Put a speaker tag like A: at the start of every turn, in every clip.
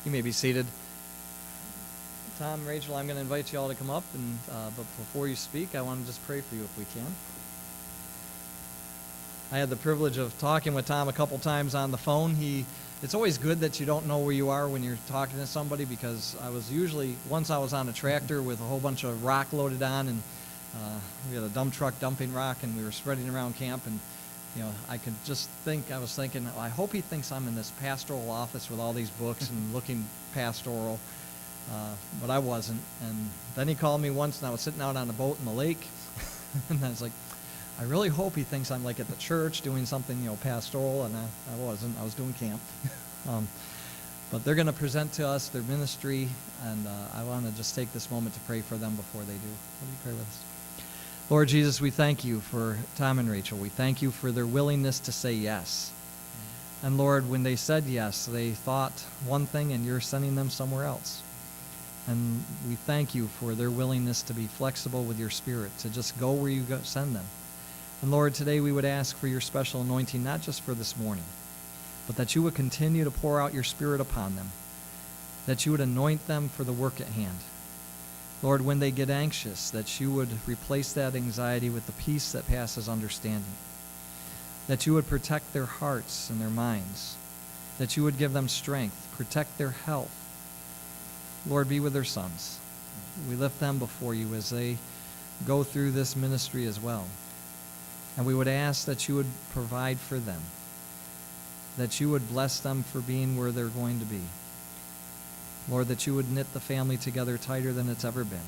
A: You may be seated. Tom, Rachel, I'm going to invite you all to come up, and but before you speak, I want to just pray for you if we can. I had the privilege of talking with Tom a couple times on the phone. It's always good that you don't know where you are when you're talking to somebody, because once I was on a tractor with a whole bunch of rock loaded on, and we had a dump truck dumping rock, and we were spreading around camp, and I was thinking, I hope he thinks I'm in this pastoral office with all these books and looking pastoral, but I wasn't. And then he called me once, and I was sitting out on a boat in the lake, and I was like, I really hope he thinks I'm like at the church doing something, pastoral, and I wasn't. I was doing camp. But they're going to present to us their ministry, and I want to just take this moment to pray for them before they do. Will you pray with us? Lord Jesus, we thank you for Tom and Rachel. We thank you for their willingness to say yes. And Lord, when they said yes, they thought one thing, and you're sending them somewhere else. And we thank you for their willingness to be flexible with your Spirit, to just go where you send them. And Lord, today we would ask for your special anointing, not just for this morning, but that you would continue to pour out your Spirit upon them, that you would anoint them for the work at hand. Lord, when they get anxious, that you would replace that anxiety with the peace that passes understanding, that you would protect their hearts and their minds, that you would give them strength, protect their health. Lord, be with their sons. We lift them before you as they go through this ministry as well. And we would ask that you would provide for them, that you would bless them for being where they're going to be. Lord, that you would knit the family together tighter than it's ever been.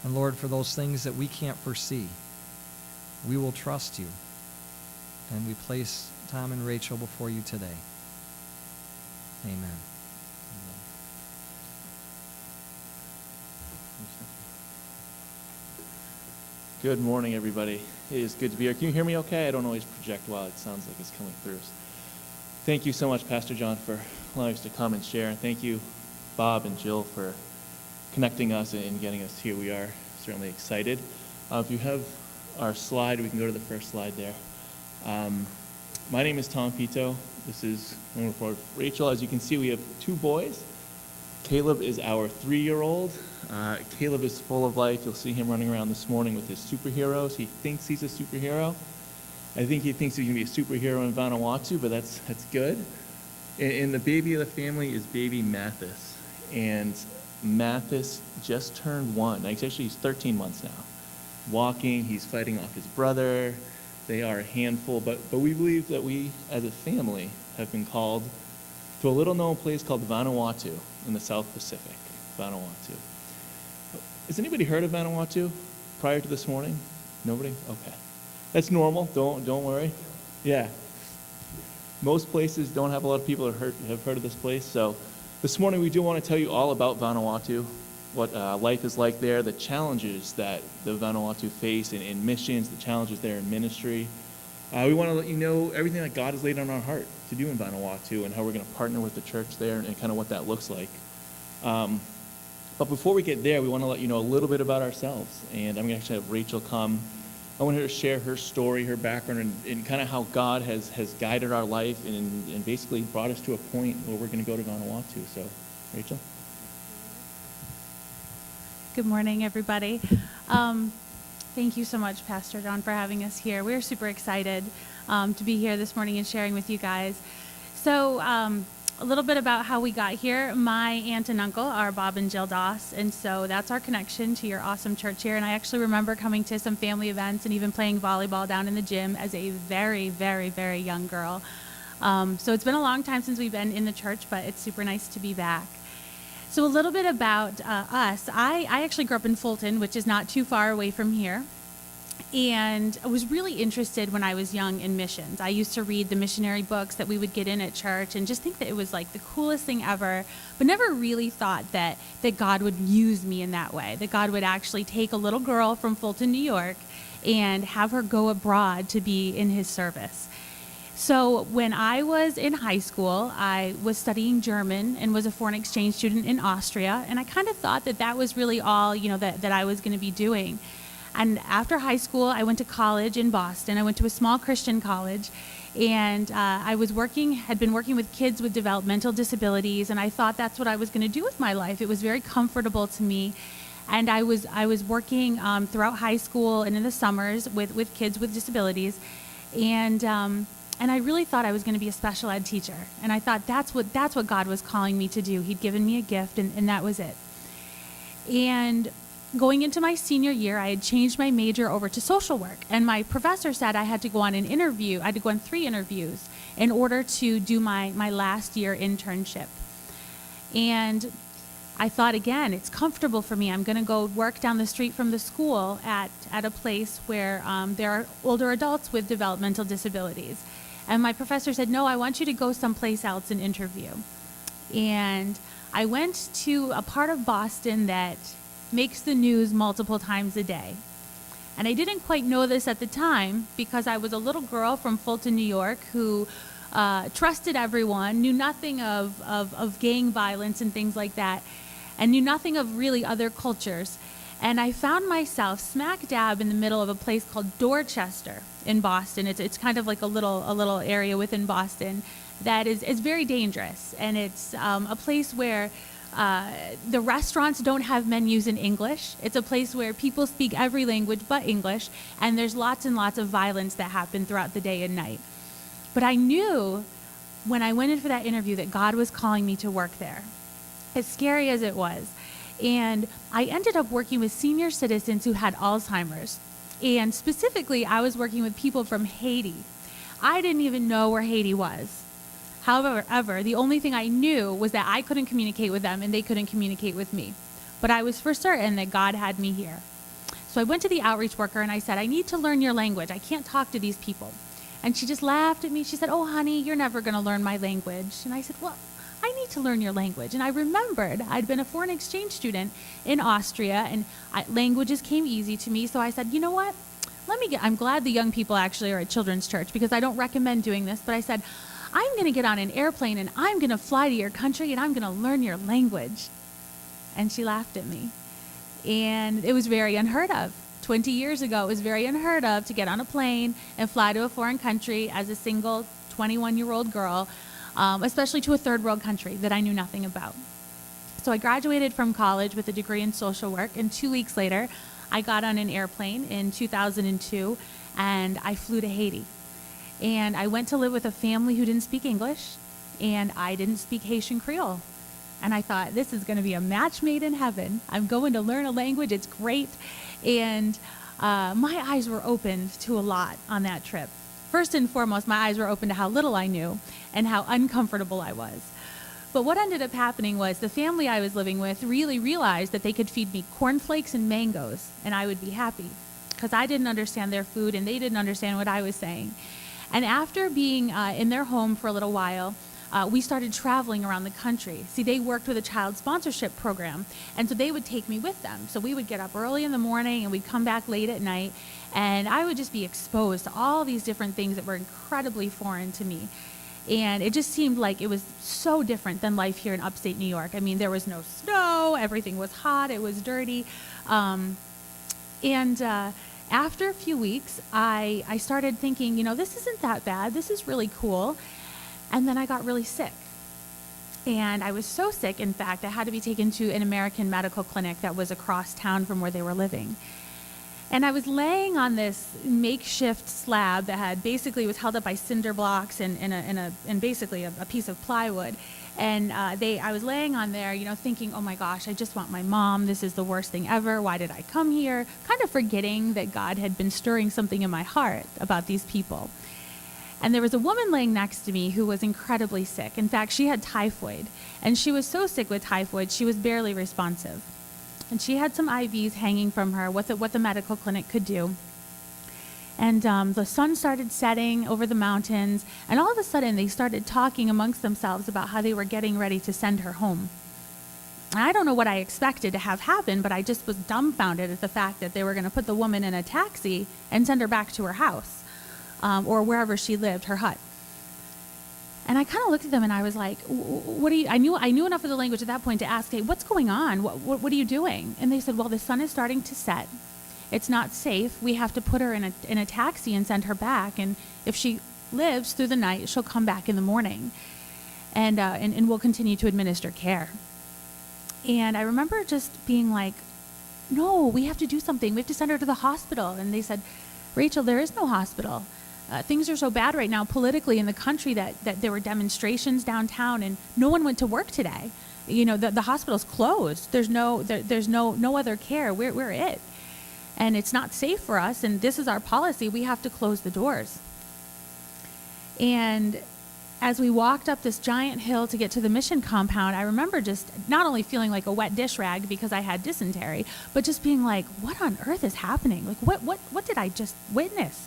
A: And Lord, for those things that we can't foresee, we will trust you. And we place Tom and Rachel before you today. Amen.
B: Good morning, everybody. It is good to be here. Can you hear me okay? I don't always project well. It sounds like it's coming through. Thank you so much, Pastor John, for allowing us to come and share. And thank you, Bob and Jill, for connecting us and getting us here. We are certainly excited. If you have our slide, we can go to the first slide there. My name is Tom Pito. This is Rachel. As you can see, we have two boys. Caleb is our 3-year-old. Caleb is full of life. You'll see him running around this morning with his superheroes. He thinks he's a superhero. I think he thinks he can be a superhero in Vanuatu, but that's good. And the baby of the family is baby Mathis. And Mathis just turned 1. Actually, he's 13 months now. Walking, he's fighting off his brother. They are a handful, but we believe that we, as a family, have been called to a little-known place called Vanuatu in the South Pacific. Vanuatu. Has anybody heard of Vanuatu prior to this morning? Nobody? Okay. That's normal. Don't worry. Yeah. Most places don't have a lot of people that have heard of this place. So this morning we do want to tell you all about Vanuatu, what life is like there, the challenges that the Vanuatu face in missions, the challenges there in ministry. We want to let you know everything that God has laid on our heart to do in Vanuatu and how we're going to partner with the church there and kind of what that looks like. But before we get there, we want to let you know a little bit about ourselves. And I'm going to actually have Rachel come. I want her to share her story, her background, and kind of how God has guided our life and basically brought us to a point where we're going to go to Vanuatu. So, Rachel?
C: Good morning, everybody. Thank you so much, Pastor John, for having us here. We're super excited to be here this morning and sharing with you guys. So, a little bit about how we got here. My aunt and uncle are Bob and Jill Doss, and so that's our connection to your awesome church here. And I actually remember coming to some family events and even playing volleyball down in the gym as a very, very, very young girl. So it's been a long time since we've been in the church, but it's super nice to be back. So a little bit about us. I actually grew up in Fulton, which is not too far away from here. And I was really interested when I was young in missions. I used to read the missionary books that we would get in at church and just think that it was like the coolest thing ever, but never really thought that God would use me in that way, that God would actually take a little girl from Fulton, New York, and have her go abroad to be in his service. So when I was in high school, I was studying German and was a foreign exchange student in Austria, and I kind of thought that was really all, that I was going to be doing. And after high school, I went to college in Boston. I went to a small Christian college, And had been working with kids with developmental disabilities, and I thought that's what I was going to do with my life. It was very comfortable to me. And I was working throughout high school and in the summers with kids with disabilities. And I really thought I was going to be a special ed teacher. And I thought that's what God was calling me to do. He'd given me a gift, and that was it. And going into my senior year, I had changed my major over to social work. And my professor said I had to go on an interview. I had to go on 3 interviews in order to do my last year internship. And I thought, again, it's comfortable for me. I'm going to go work down the street from the school at a place where there are older adults with developmental disabilities. And my professor said, no, I want you to go someplace else and interview. And I went to a part of Boston that makes the news multiple times a day. And I didn't quite know this at the time because I was a little girl from Fulton, New York, who trusted everyone, knew nothing of gang violence and things like that, and knew nothing of really other cultures. And I found myself smack dab in the middle of a place called Dorchester in Boston. It's kind of like a little area within Boston that is very dangerous. And it's a place where the restaurants don't have menus in English. It's a place where people speak every language but English, and there's lots and lots of violence that happen throughout the day and night. But I knew when I went in for that interview that God was calling me to work there, as scary as it was. And I ended up working with senior citizens who had Alzheimer's. And specifically, I was working with people from Haiti. I didn't even know where Haiti was. However, the only thing I knew was that I couldn't communicate with them and they couldn't communicate with me. But I was for certain that God had me here. So I went to the outreach worker and I said, I need to learn your language. I can't talk to these people. And she just laughed at me. She said, oh, honey, you're never going to learn my language. And I said, well, I need to learn your language. And I remembered I'd been a foreign exchange student in Austria, and languages came easy to me. So I said, you know what? I'm glad the young people actually are at Children's Church because I don't recommend doing this. But I said, I'm going to get on an airplane and I'm going to fly to your country and I'm going to learn your language. And she laughed at me. And it was very unheard of. 20 years ago, it was very unheard of to get on a plane and fly to a foreign country as a single 21-year-old girl, especially to a third world country that I knew nothing about. So I graduated from college with a degree in social work, and 2 weeks later, I got on an airplane in 2002, and I flew to Haiti. And I went to live with a family who didn't speak English, and I didn't speak Haitian Creole. And I thought, this is going to be a match made in heaven. I'm going to learn a language. It's great. And my eyes were opened to a lot on that trip. First and foremost, my eyes were open to how little I knew and how uncomfortable I was. But what ended up happening was the family I was living with really realized that they could feed me cornflakes and mangoes, and I would be happy because I didn't understand their food and they didn't understand what I was saying. And after being in their home for a little while, we started traveling around the country. See, they worked with a child sponsorship program, and so they would take me with them. So we would get up early in the morning, and we'd come back late at night, and I would just be exposed to all these different things that were incredibly foreign to me. And it just seemed like it was so different than life here in upstate New York. I mean, there was no snow, everything was hot, it was dirty. After a few weeks, I started thinking, this isn't that bad, this is really cool. And then I got really sick. And I was so sick, in fact, I had to be taken to an American medical clinic that was across town from where they were living. And I was laying on this makeshift slab that basically was held up by cinder blocks and basically a piece of plywood. And I was laying on there, thinking, oh my gosh, I just want my mom. This is the worst thing ever. Why did I come here? Kind of forgetting that God had been stirring something in my heart about these people. And there was a woman laying next to me who was incredibly sick. In fact, she had typhoid. And she was so sick with typhoid, she was barely responsive. And she had some IVs hanging from her, what the medical clinic could do. And the sun started setting over the mountains, and all of a sudden they started talking amongst themselves about how they were getting ready to send her home. And I don't know what I expected to have happen, but I just was dumbfounded at the fact that they were going to put the woman in a taxi and send her back to her house, or wherever she lived, her hut. And I kind of looked at them and I was like, what do you, I knew enough of the language at that point to ask, hey, what's going on? What are you doing? And they said, well, the sun is starting to set. It's not safe. We have to put her in a taxi and send her back. And if she lives through the night shall come back in the morning, and we'll continue to administer care. And I remember just being like, no, we have to do something. We have to send her to the hospital. And they said, Rachel, there is no hospital. Things are so bad right now politically in the country that there were demonstrations downtown and no one went to work today. You know, the hospital's closed. There's no other care. We're it. And it's not safe for us, and this is our policy. We have to close the doors. And as we walked up this giant hill to get to the mission compound, I remember just not only feeling like a wet dish rag because I had dysentery, but just being like, what on earth is happening? Like, what did I just witness?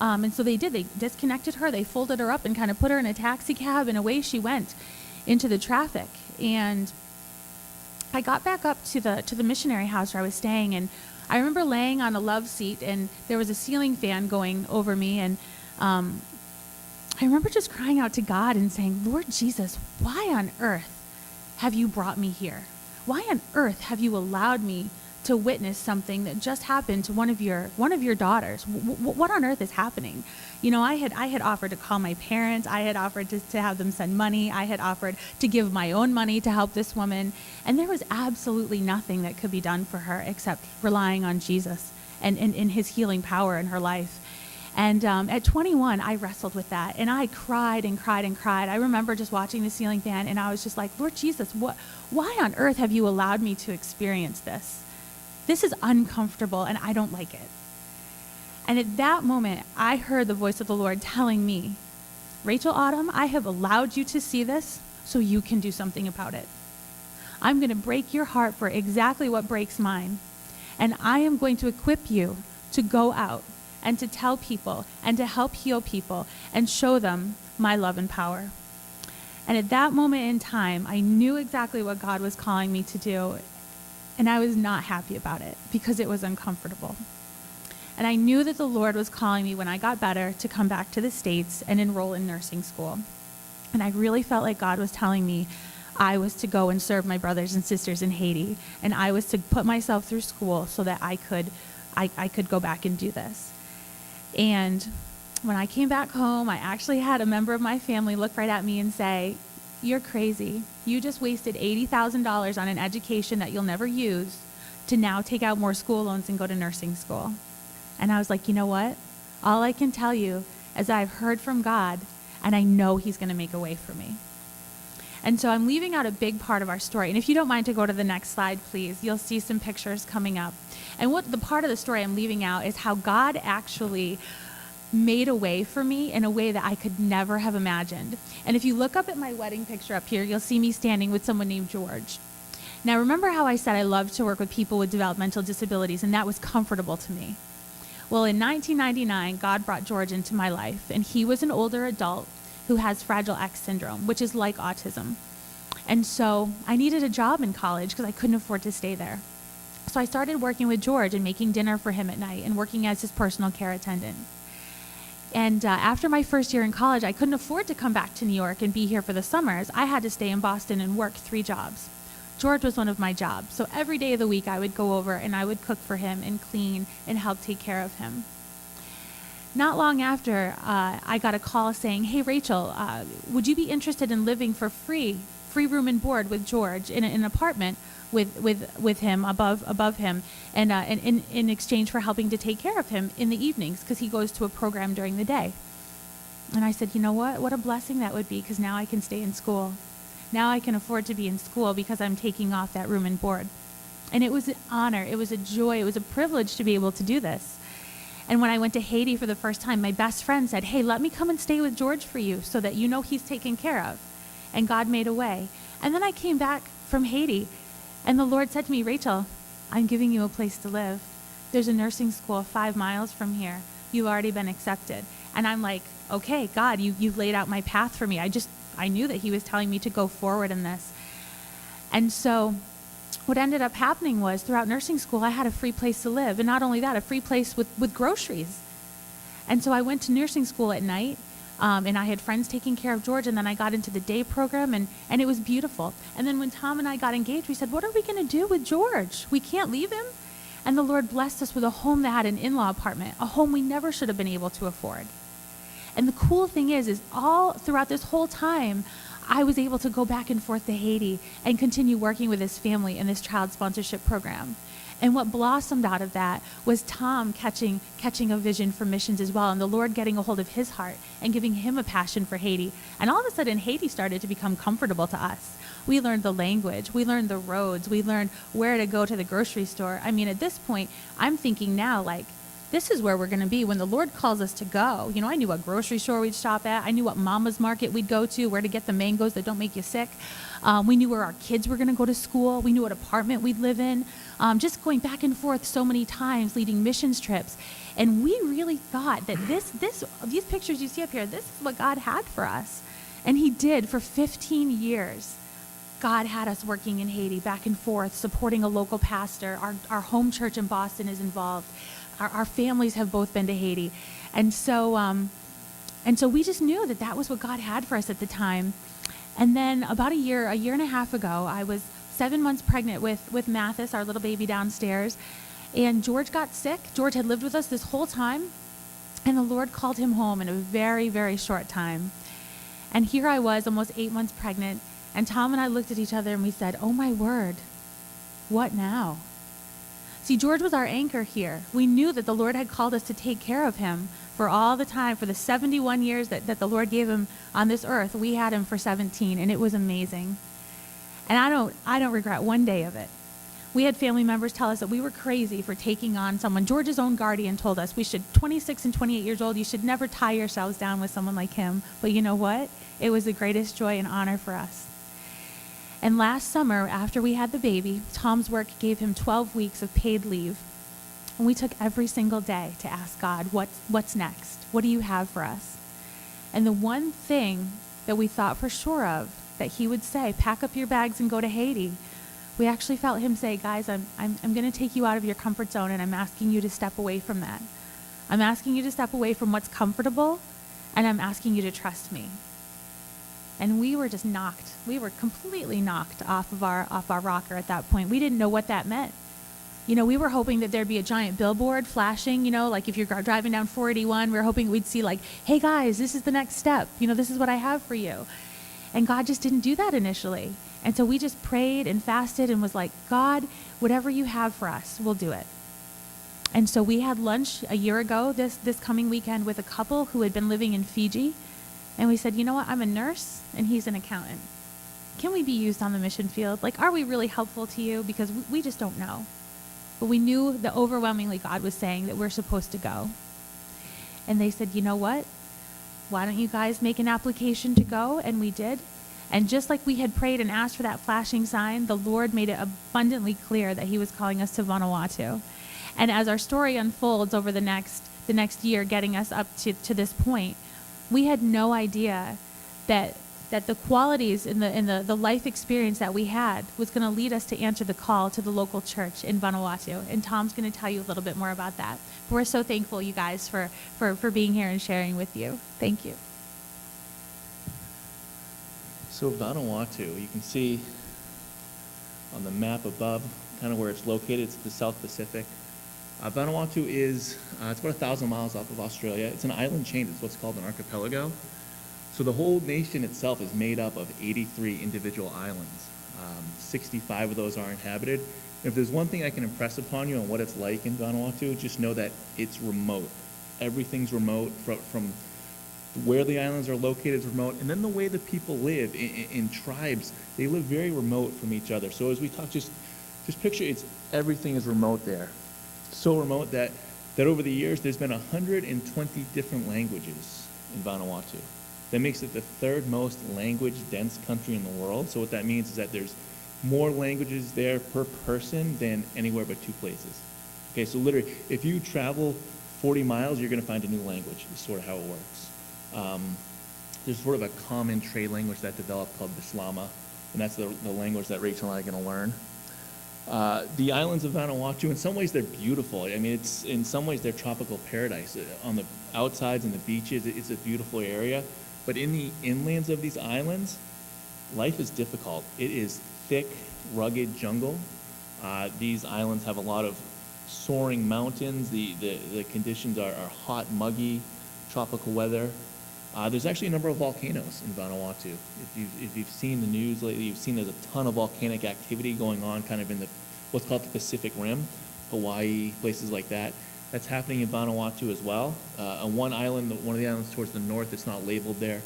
C: And so they did. They disconnected her. They folded her up and kind of put her in a taxi cab, and away she went into the traffic. And I got back up to the missionary house where I was staying, and I remember laying on a love seat, and there was a ceiling fan going over me, and I remember just crying out to God and saying, Lord Jesus, why on earth have you brought me here? Why on earth have you allowed me to witness something that just happened to one of your daughters? What on earth is happening? You know, I had offered to call my parents. I had offered to have them send money. I had offered to give my own money to help this woman. And there was absolutely nothing that could be done for her except relying on Jesus and his healing power in her life. And at 21, I wrestled with that, and I cried and cried and cried. I remember just watching the ceiling fan, and I was just like, Lord Jesus, why on earth have you allowed me to experience this? This is uncomfortable, and I don't like it. And at that moment, I heard the voice of the Lord telling me, Rachel Autumn, I have allowed you to see this so you can do something about it. I'm going to break your heart for exactly what breaks mine, and I am going to equip you to go out and to tell people and to help heal people and show them my love and power. And at that moment in time, I knew exactly what God was calling me to do, and I was not happy about it because it was uncomfortable. And I knew that the Lord was calling me when I got better to come back to the States and enroll in nursing school. And I really felt like God was telling me I was to go and serve my brothers and sisters in Haiti, and I was to put myself through school so that I could go back and do this. And when I came back home, I actually had a member of my family look right at me and say, you're crazy. You just wasted $80,000 on an education that you'll never use to now take out more school loans and go to nursing school. And I was like, you know what? All I can tell you is I've heard from God, and I know he's going to make a way for me. And so I'm leaving out a big part of our story. And if you don't mind to go to the next slide, please, you'll see some pictures coming up. And what the part of the story I'm leaving out is how God actually made a way for me in a way that I could never have imagined. And if you look up at my wedding picture up here, you'll see me standing with someone named George. Now, remember how I said I love to work with people with developmental disabilities, and that was comfortable to me. Well, in 1999, God brought George into my life, and he was an older adult who has Fragile X syndrome, which is like autism. And so I needed a job in college because I couldn't afford to stay there. So I started working with George and making dinner for him at night and working as his personal care attendant. And after my first year in college, I couldn't afford to come back to New York and be here for the summers. I had to stay in Boston and work 3 jobs. George was one of my jobs. So every day of the week, I would go over and I would cook for him and clean and help take care of him. Not long after, I got a call saying, hey, Rachel, would you be interested in living for free room and board with George in an apartment with him, above him, and in exchange for helping to take care of him in the evenings because he goes to a program during the day. And I said, you know what a blessing that would be, because now I can stay in school. Now I can afford to be in school because I'm taking off that room and board. And it was an honor, it was a joy, it was a privilege to be able to do this. And when I went to Haiti for the first time, my best friend said, hey, let me come and stay with George for you so that you know he's taken care of. And God made a way. And then I came back from Haiti, and the Lord said to me, Rachel, I'm giving you a place to live. There's a nursing school 5 miles from here. You've already been accepted. And I'm like, okay, God, you've laid out my path for me. I knew that he was telling me to go forward in this. And so what ended up happening was throughout nursing school, I had a free place to live. And not only that, a free place with groceries. And so I went to nursing school at night, and I had friends taking care of George, and then I got into the day program, and it was beautiful. And then when Tom and I got engaged, we said, what are we going to do with George? We can't leave him. And the Lord blessed us with a home that had an in-law apartment, a home we never should have been able to afford. And the cool thing is all throughout this whole time, I was able to go back and forth to Haiti and continue working with this family in this child sponsorship program. And what blossomed out of that was Tom catching a vision for missions as well, and the Lord getting a hold of his heart and giving him a passion for Haiti. And all of a sudden, Haiti started to become comfortable to us. We learned the language, we learned the roads, we learned where to go to the grocery store. I mean, at this point, I'm thinking now, like, this is where we're going to be when the Lord calls us to go. You know, I knew what grocery store we'd shop at. I knew what Mama's Market we'd go to, where to get the mangoes that don't make you sick. We knew where our kids were going to go to school. We knew what apartment we'd live in. Just going back and forth so many times, leading missions trips. And we really thought that these pictures you see up here, this is what God had for us. And he did for 15 years. God had us working in Haiti, back and forth, supporting a local pastor. Our home church in Boston is involved. Our families have both been to Haiti. And so we just knew that was what God had for us at the time. And then about a year and a half ago, I was 7 months pregnant with Mathis, our little baby downstairs. And George got sick. George had lived with us this whole time. And the Lord called him home in a very, very short time. And here I was, almost 8 months pregnant. And Tom and I looked at each other and we said, oh my word, what now? See, George was our anchor here. We knew that the Lord had called us to take care of him for all the time, for the 71 years that the Lord gave him on this earth. We had him for 17, and it was amazing. And I don't regret one day of it. We had family members tell us that we were crazy for taking on someone. George's own guardian told us 26 and 28 years old, you should never tie yourselves down with someone like him. But you know what? It was the greatest joy and honor for us. And last summer, after we had the baby, Tom's work gave him 12 weeks of paid leave. And we took every single day to ask God, what's next? What do you have for us? And the one thing that we thought for sure of, that he would say, pack up your bags and go to Haiti, we actually felt him say, guys, I'm going to take you out of your comfort zone, and I'm asking you to step away from that. I'm asking you to step away from what's comfortable, and I'm asking you to trust me. And we were just knocked. We were completely knocked off our rocker at that point. We didn't know what that meant. You know, we were hoping that there'd be a giant billboard flashing, you know, like if you're driving down 481, we were hoping we'd see like, hey guys, this is the next step. You know, this is what I have for you. And God just didn't do that initially. And so we just prayed and fasted and was like, God, whatever you have for us, we'll do it. And so we had lunch a year ago, this coming weekend, with a couple who had been living in Fiji. And we said, you know what, I'm a nurse and he's an accountant. Can we be used on the mission field? Like, are we really helpful to you? Because we just don't know. But we knew that overwhelmingly God was saying that we're supposed to go. And they said, you know what? Why don't you guys make an application to go? And we did. And just like we had prayed and asked for that flashing sign, the Lord made it abundantly clear that he was calling us to Vanuatu. And as our story unfolds over the next year, getting us up to this point, we had no idea that the qualities in the life experience that we had was going to lead us to answer the call to the local church in Vanuatu. And Tom's going to tell you a little bit more about that. But we're so thankful, you guys, for being here and sharing with you. Thank you.
B: So Vanuatu, you can see on the map above kind of where it's located. It's the South Pacific. Vanuatu is, it's about 1,000 miles off of Australia. It's an island chain. It's what's called an archipelago. So the whole nation itself is made up of 83 individual islands. 65 of those are inhabited. And if there's one thing I can impress upon you on what it's like in Vanuatu, just know that it's remote. Everything's remote from where the islands are located is remote. And then the way the people live in tribes, they live very remote from each other. So as we talk, just picture everything is remote there. So remote that over the years, there's been 120 different languages in Vanuatu. That makes it the third most language-dense country in the world. So what that means is that there's more languages there per person than anywhere but 2 places. Okay, so literally, if you travel 40 miles, you're going to find a new language. Is sort of how it works. There's sort of a common trade language that developed called Bislama, and that's the language that Rachel and I are going to learn. The islands of Vanuatu, in some ways they're beautiful. I mean, in some ways they're tropical paradise. On the outsides and the beaches, it's a beautiful area. But in the inlands of these islands, life is difficult. It is thick, rugged jungle. These islands have a lot of soaring mountains. The conditions are hot, muggy, tropical weather. There's actually a number of volcanoes in Vanuatu. If you've seen the news lately, you've seen there's a ton of volcanic activity going on kind of in what's called the Pacific Rim, Hawaii, places like that. That's happening in Vanuatu as well. On one of the islands towards the north, it's not labeled there,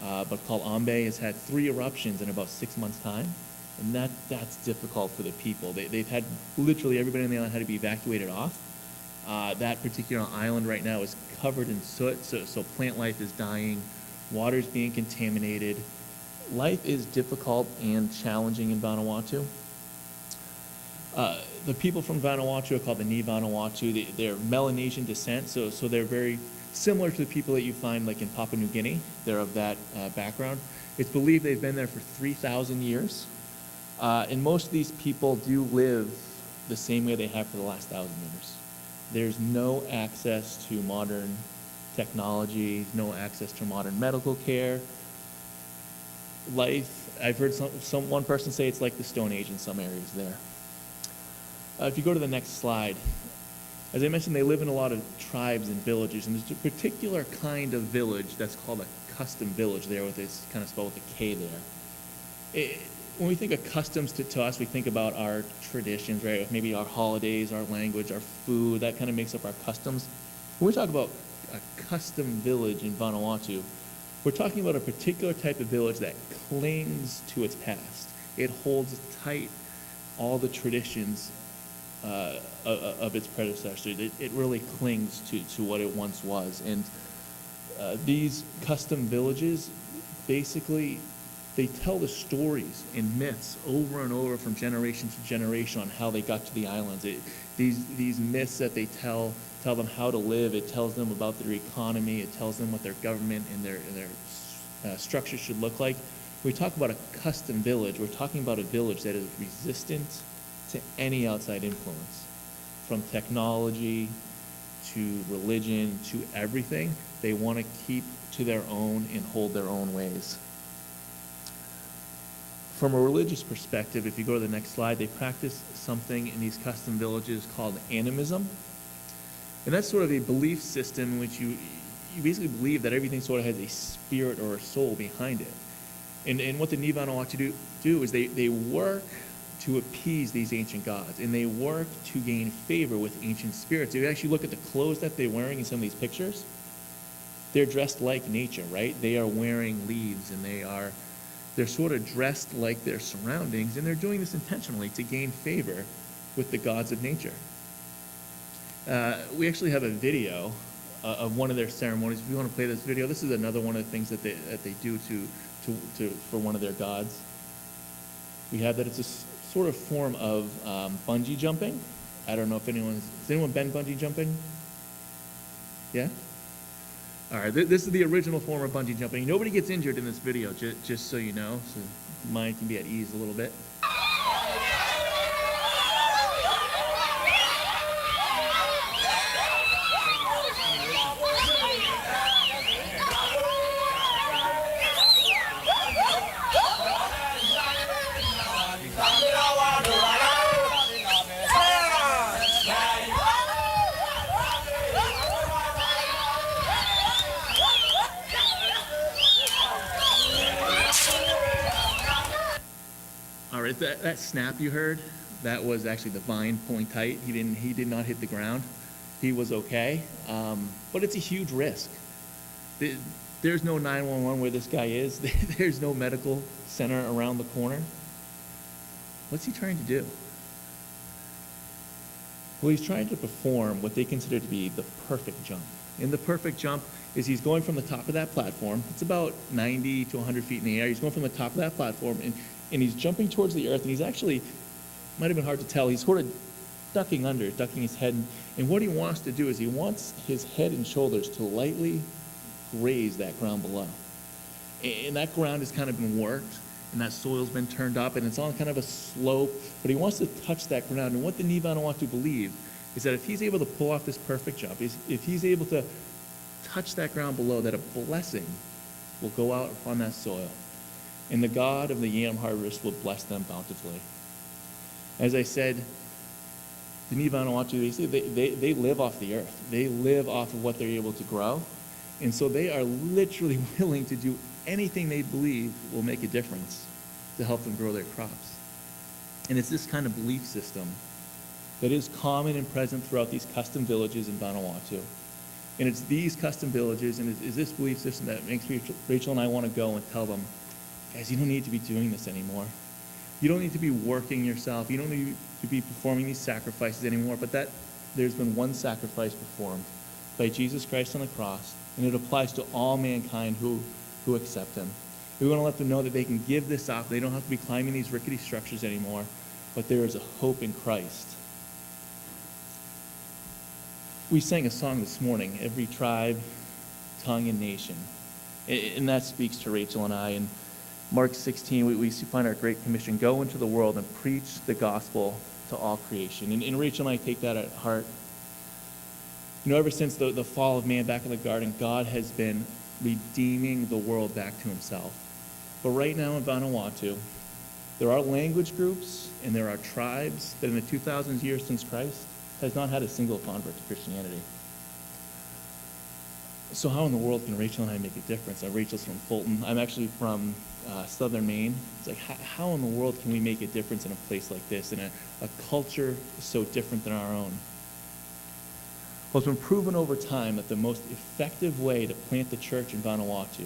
B: but called Ambe, has had 3 eruptions in about 6 months' time. And that's difficult for the people. They've had, literally everybody on the island had to be evacuated off. That particular island right now is covered in soot, so plant life is dying, water's being contaminated. Life is difficult and challenging in Vanuatu. The people from Vanuatu are called the Ni Vanuatu. They're Melanesian descent, so they're very similar to the people that you find like in Papua New Guinea. They're of that background. It's believed they've been there for 3,000 years. And most of these people do live the same way they have for the last 1,000 years. There's no access to modern technology, no access to modern medical care. Life, I've heard one person say it's like the Stone Age in some areas there. If you go to the next slide, as I mentioned, they live in a lot of tribes and villages, and there's a particular kind of village that's called a custom village there, with this kind of spelled with a K there. When we think of customs to us, we think about our traditions, right? Maybe our holidays, our language, our food, that kind of makes up our customs. When we talk about a custom village in Vanuatu, we're talking about a particular type of village that clings to its past. It holds tight all the traditions of its predecessors. It really clings to what it once was. And these custom villages, basically, they tell the stories and myths over and over from generation to generation on how they got to the islands. These myths that they tell them how to live. It tells them about their economy. It tells them what their government and their structure should look like. When we talk about a custom village, we're talking about a village that is resistant to any outside influence, from technology to religion to everything. They want to keep to their own and hold their own ways. From a religious perspective, if you go to the next slide, they practice something in these custom villages called animism. And that's sort of a belief system in which you basically believe that everything sort of has a spirit or a soul behind it. And what the Ni Vanuatu do is they work to appease these ancient gods, and they work to gain favor with ancient spirits. If you actually look at the clothes that they're wearing in some of these pictures, they're dressed like nature, right? They are wearing leaves, and they're sort of dressed like their surroundings, and they're doing this intentionally to gain favor with the gods of nature. We actually have a video of one of their ceremonies. If you want to play this video, this is another one of the things that they do for one of their gods. We have that it's a sort of form of bungee jumping. I don't know if has anyone been bungee jumping? Yeah? All right, this is the original form of bungee jumping. Nobody gets injured in this video, just so you know, so mind can be at ease a little bit. All right, that snap you heard, that was actually the vine pulling tight. He did not hit the ground. He was okay, but it's a huge risk. There's no 911 where this guy is. There's no medical center around the corner. What's he trying to do? Well, he's trying to perform what they consider to be the perfect jump. And the perfect jump is he's going from the top of that platform. It's about 90 to 100 feet in the air. He's going from the top of that platform, and he's jumping towards the earth, and he's actually, might have been hard to tell, he's sort of ducking his head. And what he wants to do is he wants his head and shoulders to lightly graze that ground below. And that ground has kind of been worked, and that soil's been turned up, and it's on kind of a slope, but he wants to touch that ground. And what the Ni Vanuatu believe is that if he's able to pull off this perfect jump, if he's able to touch that ground below, that a blessing will go out upon that soil. And the God of the yam harvest will bless them bountifully. As I said, the Ni Vanuatu, they live off the earth. They live off of what they're able to grow. And so they are literally willing to do anything they believe will make a difference to help them grow their crops. And it's this kind of belief system that is common and present throughout these custom villages in Vanuatu. And it's these custom villages and it's this belief system that makes Rachel and I want to go and tell them, guys, you don't need to be doing this anymore. You don't need to be working yourself. You don't need to be performing these sacrifices anymore. But that there's been one sacrifice performed by Jesus Christ on the cross, and it applies to all mankind who accept him. We want to let them know that they can give this up. They don't have to be climbing these rickety structures anymore, but there is a hope in Christ. We sang a song this morning, Every Tribe, Tongue, and Nation. And that speaks to Rachel and I. In Mark 16, we find our Great Commission, go into the world and preach the gospel to all creation. And Rachel and I take that at heart. You know, ever since the fall of man back in the garden, God has been redeeming the world back to himself. But right now in Vanuatu, there are language groups and there are tribes that in the 2,000 years since Christ has not had a single convert to Christianity. So how in the world can Rachel and I make a difference? Rachel's from Fulton. I'm actually from southern Maine. It's like, how in the world can we make a difference in a place like this, in a culture so different than our own? Well, it's been proven over time that the most effective way to plant the church in Vanuatu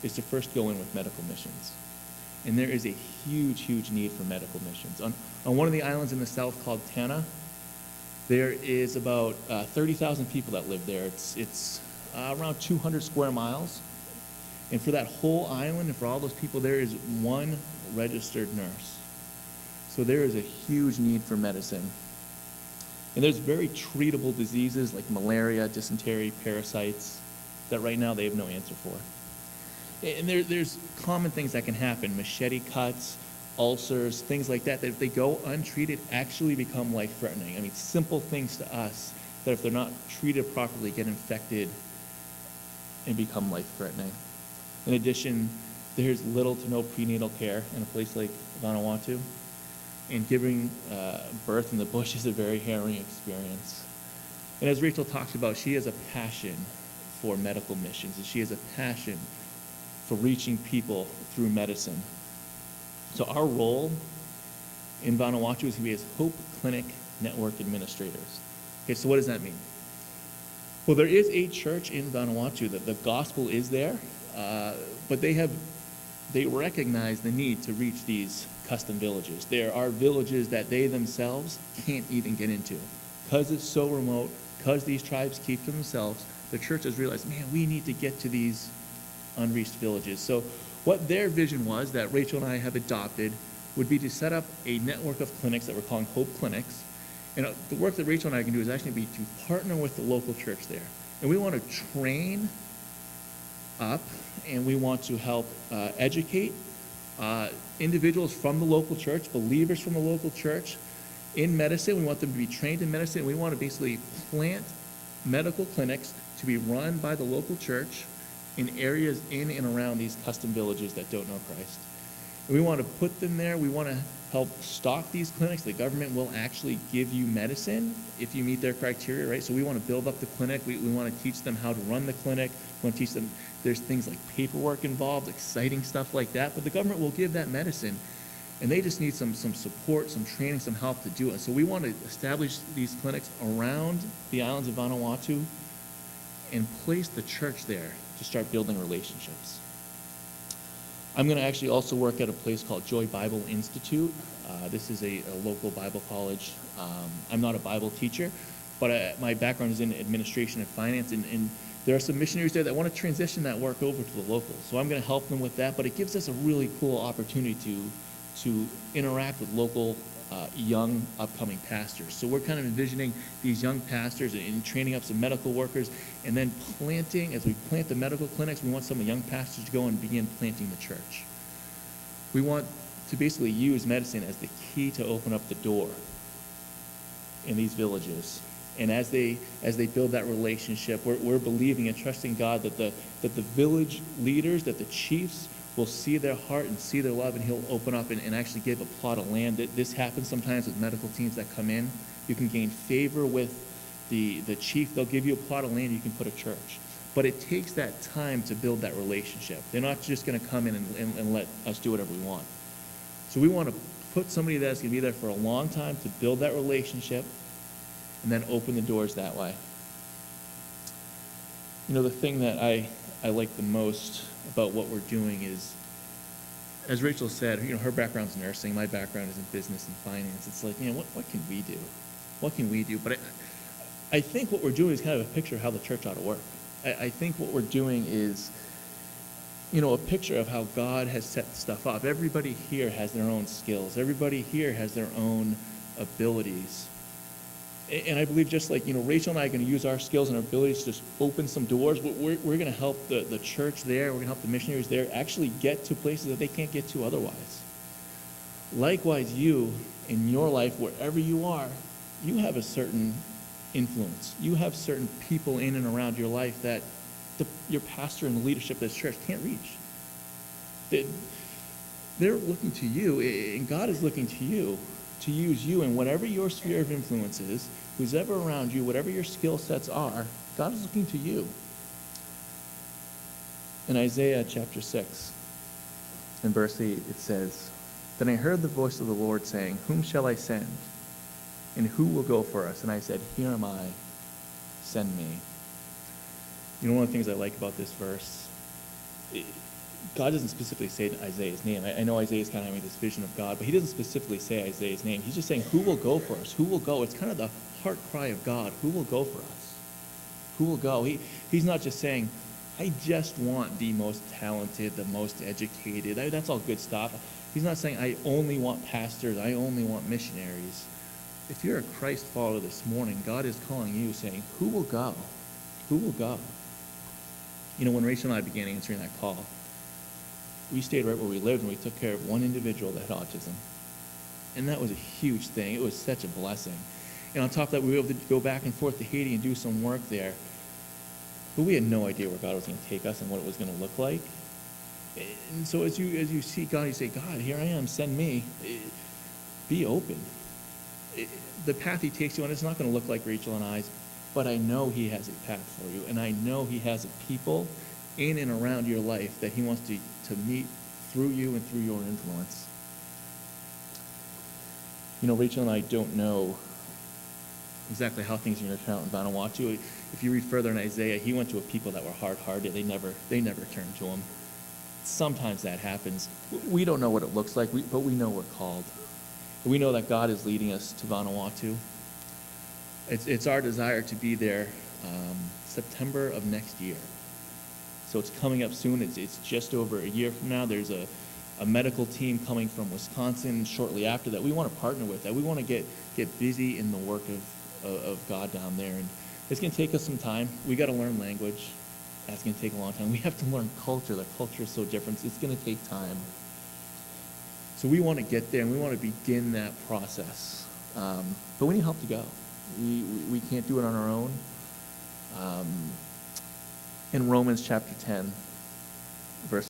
B: is to first go in with medical missions. And there is a huge, huge need for medical missions. On one of the islands in the south called Tanna, there is about 30,000 people that live there. It's around 200 square miles. And for that whole island and for all those people, there is one registered nurse. So there is a huge need for medicine. And there's very treatable diseases like malaria, dysentery, parasites that right now they have no answer for. And there's common things that can happen, machete cuts, ulcers, things like that if they go untreated actually become life-threatening. I mean, simple things to us that if they're not treated properly get infected and become life-threatening. In addition, there's little to no prenatal care in a place like Vanuatu. And giving birth in the bush is a very harrowing experience. And as Rachel talks about, she has a passion for medical missions, and she has a passion for reaching people through medicine. So our role in Vanuatu is to be as Hope Clinic Network administrators. Okay, so what does that mean? Well, there is a church in Vanuatu that the gospel is there, but they recognize the need to reach these custom villages. There are villages that they themselves can't even get into. Because it's so remote, because these tribes keep to themselves, the church has realized, man, we need to get to these unreached villages. So what their vision was that Rachel and I have adopted would be to set up a network of clinics that we're calling Hope Clinics. And the work that Rachel and I can do is actually be to partner with the local church there. And we want to train up and we want to help educate individuals from the local church, believers from the local church in medicine. We want them to be trained in medicine. We want to basically plant medical clinics to be run by the local church in areas in and around these custom villages that don't know Christ. And we want to put them there. We want to help stock these clinics. The government will actually give you medicine if you meet their criteria, right? So we want to build up the clinic. We want to teach them how to run the clinic. We want to teach them, there's things like paperwork involved, exciting stuff like that, but the government will give that medicine. And they just need some support, some training, some help to do it. So we want to establish these clinics around the islands of Vanuatu and place the church there to start building relationships. I'm going to actually also work at a place called Joy Bible Institute. This is a local Bible college. I'm not a Bible teacher, but my background is in administration and finance, and there are some missionaries there that want to transition that work over to the locals. So I'm going to help them with that, but it gives us a really cool opportunity to interact with local young upcoming pastors. So we're kind of envisioning these young pastors and training up some medical workers, and then planting, as we plant the medical clinics, we want some young pastors to go and begin planting the church. We want to basically use medicine as the key to open up the door in these villages. And as they build that relationship, we're believing and trusting God that the village leaders, that the chiefs will see their heart and see their love, and he'll open up and actually give a plot of land. This happens sometimes with medical teams that come in. You can gain favor with the chief. They'll give you a plot of land, you can put a church. But it takes that time to build that relationship. They're not just going to come in and let us do whatever we want. So we want to put somebody that's going to be there for a long time to build that relationship and then open the doors that way. You know, the thing that I like the most about what we're doing is, as Rachel said, you know, her background's nursing, my background is in business and finance. It's like, you know, what can we do? What can we do? But I think what we're doing is kind of a picture of how the church ought to work. I think what we're doing is, you know, a picture of how God has set stuff up. Everybody here has their own skills. Everybody here has their own abilities. And I believe just like, you know, Rachel and I are going to use our skills and our abilities to just open some doors. We're going to help the church there. We're going to help the missionaries there actually get to places that they can't get to otherwise. Likewise, you, in your life, wherever you are, you have a certain influence. You have certain people in and around your life that your pastor and the leadership of this church can't reach. They're looking to you, and God is looking to you to use you in whatever your sphere of influence is, who's ever around you, whatever your skill sets are, God is looking to you. In Isaiah chapter 6, in verse 8, it says, "Then I heard the voice of the Lord saying, 'Whom shall I send? And who will go for us?' And I said, 'Here am I, send me.'" You know, one of the things I like about this verse, God doesn't specifically say Isaiah's name. I know Isaiah's kind of having this vision of God, but he doesn't specifically say Isaiah's name. He's just saying, who will go for us? Who will go? It's kind of the heart cry of God. Who will go for us? Who will go? He's not just saying, I just want the most talented, the most educated. That's all good stuff. He's not saying, I only want pastors. I only want missionaries. If you're a Christ follower this morning, God is calling you saying, who will go? Who will go? You know, when Rachel and I began answering that call, we stayed right where we lived and we took care of one individual that had autism. And that was a huge thing. It was such a blessing. And on top of that, we were able to go back and forth to Haiti and do some work there. But we had no idea where God was going to take us and what it was going to look like. And so as you see God, you say, God, here I am, send me. Be open. The path he takes you on, it's not going to look like Rachel and I's, but I know he has a path for you. And I know he has a people in and around your life that he wants to meet through you and through your influence. You know, Rachel and I don't know exactly how things are going to turn out in Vanuatu. If you read further in Isaiah, he went to a people that were hard-hearted. They never turned to him. Sometimes that happens. We don't know what it looks like, but we know we're called. We know that God is leading us to Vanuatu. It's our desire to be there September of next year. So it's coming up soon. It's just over a year from now. There's a medical team coming from Wisconsin shortly after that. We want to partner with that. We want to get busy in the work of God down there. And it's going to take us some time. We got to learn language. That's going to take a long time. We have to learn culture. The culture is so different. It's going to take time. So we want to get there, and we want to begin that process. But we need help to go. We can't do it on our own. In Romans chapter 10, verse